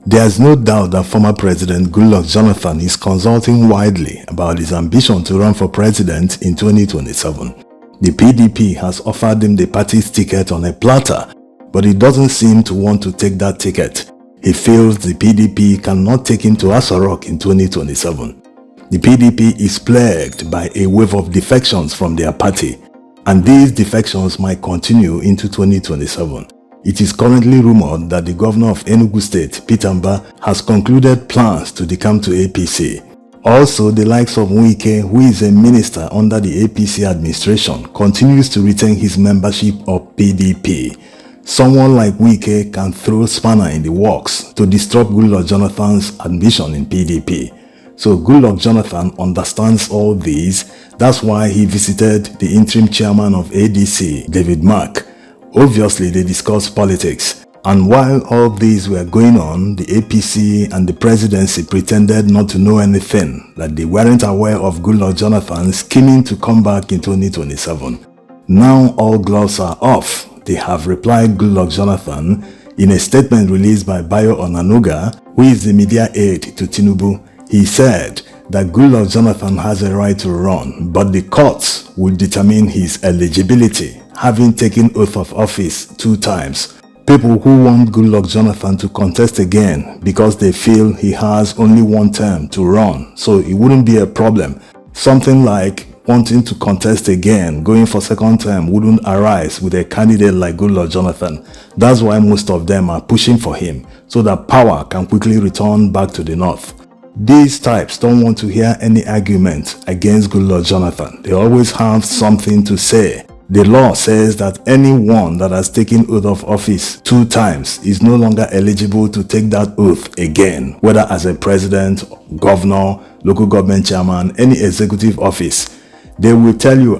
There's no doubt that former President Goodluck Jonathan is consulting widely about his ambition to run for president in 2027. The PDP has offered him the party's ticket on a platter, but he doesn't seem to want to take that ticket. He feels the PDP cannot take him to Aso Rock in 2027. The PDP is plagued by a wave of defections from their party, and these defections might continue into 2027. It is currently rumored that the governor of Enugu State, Peter Mba, has concluded plans to decamp to APC. Also, the likes of Wike, who is a minister under the APC administration, continues to retain his membership of PDP. Someone like Wike can throw spanner in the works to disrupt Goodluck Jonathan's ambition in PDP. So Goodluck Jonathan understands all these. That's why he visited the interim chairman of ADC, David Mark. Obviously, they discussed politics. And while all these were going on, the APC and the presidency pretended not to know anything, that they weren't aware of Goodluck Jonathan scheming to come back in 2027. Now all gloves are off. They have replied Goodluck Jonathan in a statement released by Bayo Onanuga, who is the media aide to Tinubu. He said that Goodluck Jonathan has a right to run, but the courts will determine his eligibility, having taken oath of office 2 times. People who want Goodluck Jonathan to contest again because they feel he has only 1 term to run, so it wouldn't be a problem. Something like wanting to contest again, going for 2nd term wouldn't arise with a candidate like Goodluck Jonathan. That's why most of them are pushing for him, so that power can quickly return back to the north. These types don't want to hear any argument against Goodluck Jonathan. They always have something to say. The law says that anyone that has taken oath of office 2 times is no longer eligible to take that oath again, whether as a president, governor, local government chairman, any executive office. They will tell you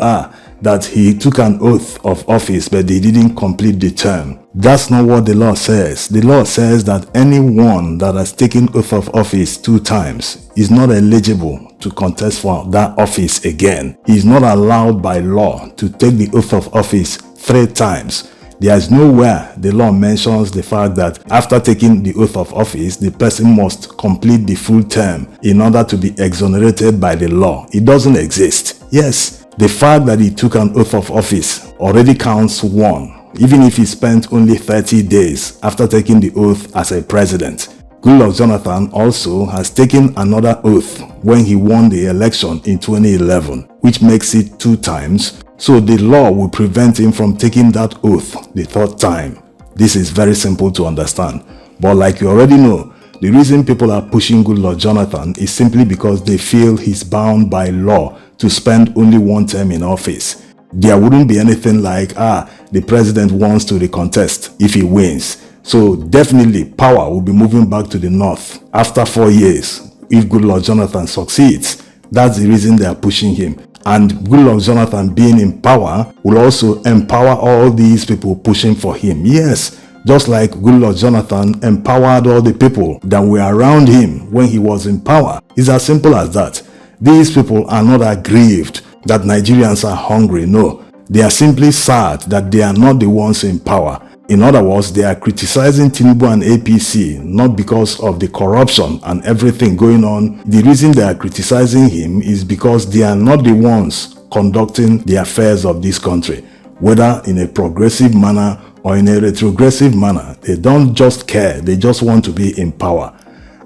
that he took an oath of office but he didn't complete the term. That's not what the law says. The law says that anyone that has taken oath of office 2 times is not eligible to contest for that office again. He is not allowed by law to take the oath of office 3 times. There is nowhere the law mentions the fact that after taking the oath of office, the person must complete the full term in order to be exonerated by the law. It doesn't exist. Yes, the fact that he took an oath of office already counts 1, even if he spent only 30 days after taking the oath as a president. Goodluck Jonathan also has taken another oath when he won the election in 2011, which makes it 2 times. So the law will prevent him from taking that oath the 3rd time. This is very simple to understand. But like you already know, the reason people are pushing Goodluck Jonathan is simply because they feel he's bound by law to spend only 1 term in office. There wouldn't be anything like, the president wants to recontest if he wins. So definitely power will be moving back to the north after 4 years if Goodluck Jonathan succeeds. That's the reason they are pushing him. And Goodluck Jonathan being in power will also empower all these people pushing for him. Yes, just like Goodluck Jonathan empowered all the people that were around him when he was in power. It's as simple as that. These people are not aggrieved that Nigerians are hungry. No, they are simply sad that they are not the ones in power. In other words, they are criticizing Tinubu and APC not because of the corruption and everything going on. The reason they are criticizing him is because they are not the ones conducting the affairs of this country, whether in a progressive manner or in a retrogressive manner. They don't just care, they just want to be in power.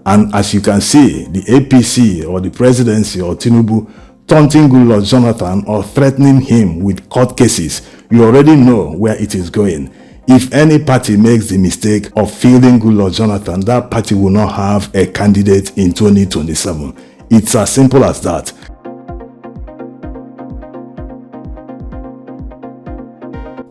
And as you can see, the APC or the presidency or Tinubu taunting Goodluck Jonathan or threatening him with court cases, you already know where it is going. If any party makes the mistake of fielding Goodluck Jonathan, that party will not have a candidate in 2027. It's as simple as that.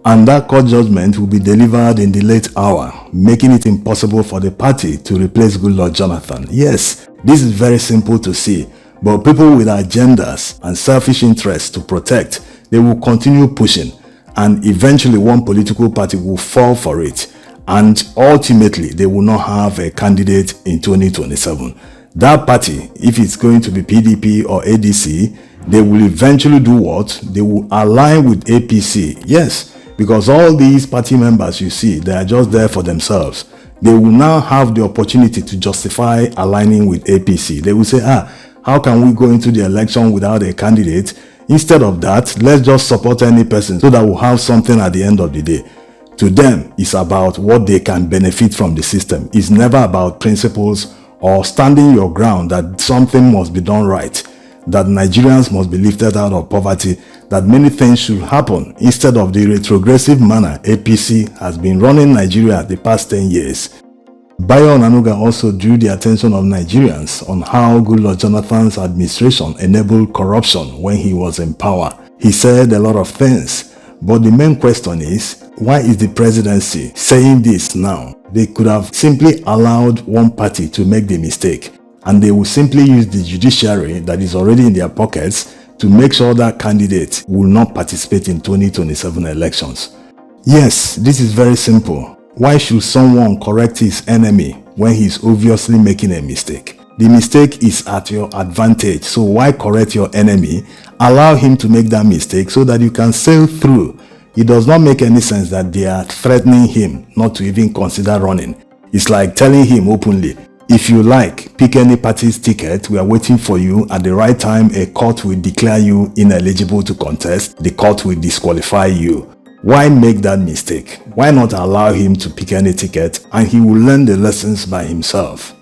And that court judgment will be delivered in the late hour, making it impossible for the party to replace Goodluck Jonathan. Yes, this is very simple to see, but people with agendas and selfish interests to protect, they will continue pushing. And eventually one political party will fall for it, and ultimately they will not have a candidate in 2027. That party, if it's going to be PDP or ADC, they will eventually do what? They will align with APC. Yes, because all these party members you see, they are just there for themselves. They will now have the opportunity to justify aligning with APC. They will say, how can we go into the election without a candidate? Instead of that, let's just support any person so that we'll have something at the end of the day. To them, it's about what they can benefit from the system. It's never about principles or standing your ground that something must be done right, that Nigerians must be lifted out of poverty, that many things should happen instead of the retrogressive manner APC has been running Nigeria the past 10 years. Bayo Onanuga also drew the attention of Nigerians on how Goodluck Jonathan's administration enabled corruption when he was in power. He said a lot of things, but the main question is, why is the presidency saying this now? They could have simply allowed one party to make the mistake, and they will simply use the judiciary that is already in their pockets to make sure that candidate will not participate in 2027 elections. Yes, this is very simple. Why should someone correct his enemy when he's obviously making a mistake? The mistake is at your advantage, so why correct your enemy? Allow him to make that mistake so that you can sail through. It does not make any sense that they are threatening him not to even consider running. It's like telling him openly, if you like, pick any party's ticket, we are waiting for you. At the right time, a court will declare you ineligible to contest. The court will disqualify you. Why make that mistake? Why not allow him to pick any ticket and he will learn the lessons by himself?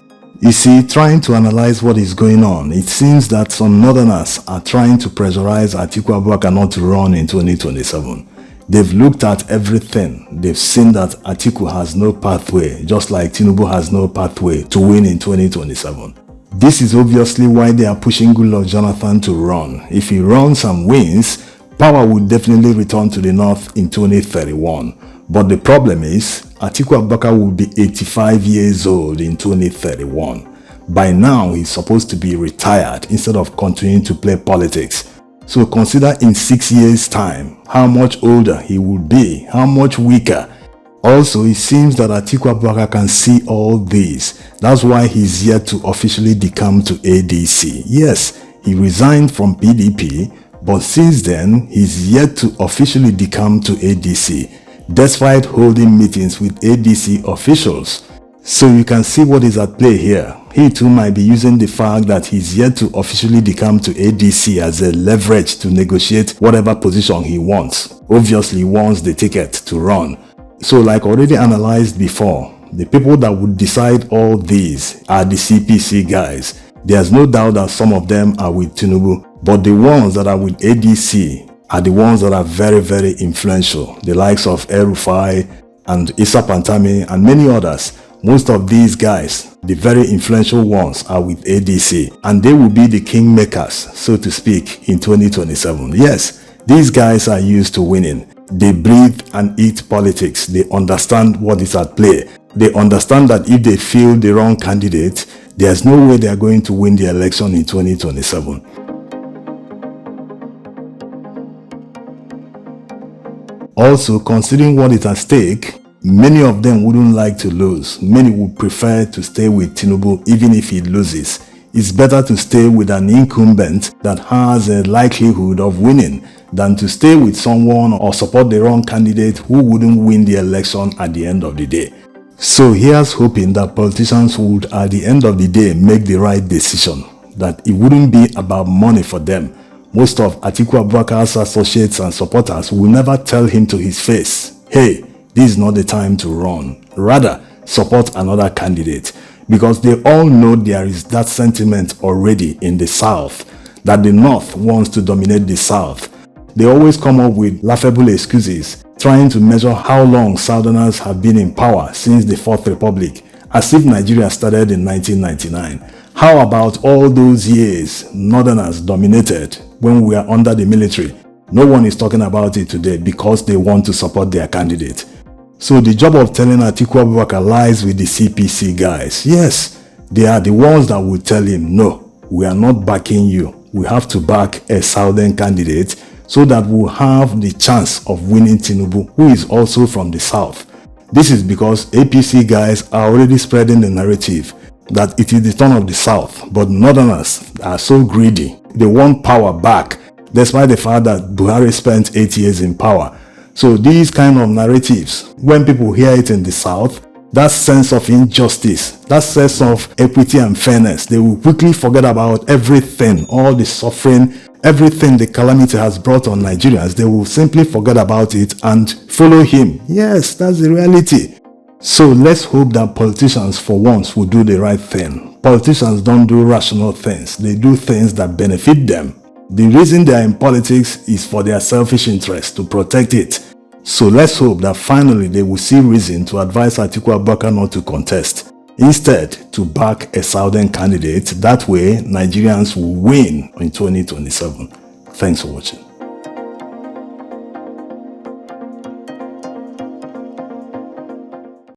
You see, trying to analyze what is going on, it seems that some northerners are trying to pressurize Atiku Abubakar not to run in 2027. They've looked at everything. They've seen that Atiku has no pathway, just like Tinubu has no pathway to win in 2027. This is obviously why they are pushing Goodluck Jonathan to run. If he runs and wins, power will definitely return to the north in 2031. But the problem is, Atiku Abubakar will be 85 years old in 2031. By now, he's supposed to be retired instead of continuing to play politics. So consider in 6 years' time how much older he will be, how much weaker. Also, it seems that Atiku Abubakar can see all this. That's why he's yet to officially decamp to ADC. Yes, he resigned from PDP, but since then, he's yet to officially decamp to ADC, despite holding meetings with ADC officials. So you can see what is at play here. He too might be using the fact that he's yet to officially decamp to ADC as a leverage to negotiate whatever position he wants. Obviously, he wants the ticket to run. So like already analyzed before, the people that would decide all these are the CPC guys. There's no doubt that some of them are with Tinubu, but the ones that are with ADC are the ones that are very, very influential. The likes of El-Rufai and Issa Pantami and many others. Most of these guys, the very influential ones, are with ADC, and they will be the kingmakers, so to speak, in 2027. Yes, these guys are used to winning. They breathe and eat politics. They understand what is at play. They understand that if they field the wrong candidate, there's no way they are going to win the election in 2027. Also, considering what is at stake, many of them wouldn't like to lose. Many would prefer to stay with Tinubu even if he loses. It's better to stay with an incumbent that has a likelihood of winning than to stay with someone or support the wrong candidate who wouldn't win the election at the end of the day. So here's hoping that politicians would at the end of the day make the right decision, that it wouldn't be about money for them. Most of Atiku Abubakar's associates and supporters will never tell him to his face, hey, this is not the time to run. Rather, support another candidate, because they all know there is that sentiment already in the South, that the North wants to dominate the South. They always come up with laughable excuses, trying to measure how long Southerners have been in power since the Fourth Republic, as if Nigeria started in 1999. How about all those years Northerners dominated when we were under the military? No one is talking about it today because they want to support their candidate. So the job of telling Atiku Abubakar lies with the CPC guys. Yes, they are the ones that will tell him, no, we are not backing you. We have to back a Southern candidate so that we'll have the chance of winning Tinubu, who is also from the South. This is because APC guys are already spreading the narrative that it is the turn of the South, but Northerners are so greedy. They want power back, despite the fact that Buhari spent 8 years in power. So these kind of narratives, when people hear it in the South, that sense of injustice, that sense of equity and fairness. They will quickly forget about everything, all the suffering, everything the calamity has brought on Nigerians. They will simply forget about it and follow him. Yes, that's the reality. So let's hope that politicians for once will do the right thing. Politicians don't do rational things. They do things that benefit them. The reason they are in politics is for their selfish interest, to protect it. So let's hope that finally they will see reason to advise Atiku Abubakar not to contest. Instead, to back a southern candidate. That way, Nigerians will win in 2027. Thanks for watching.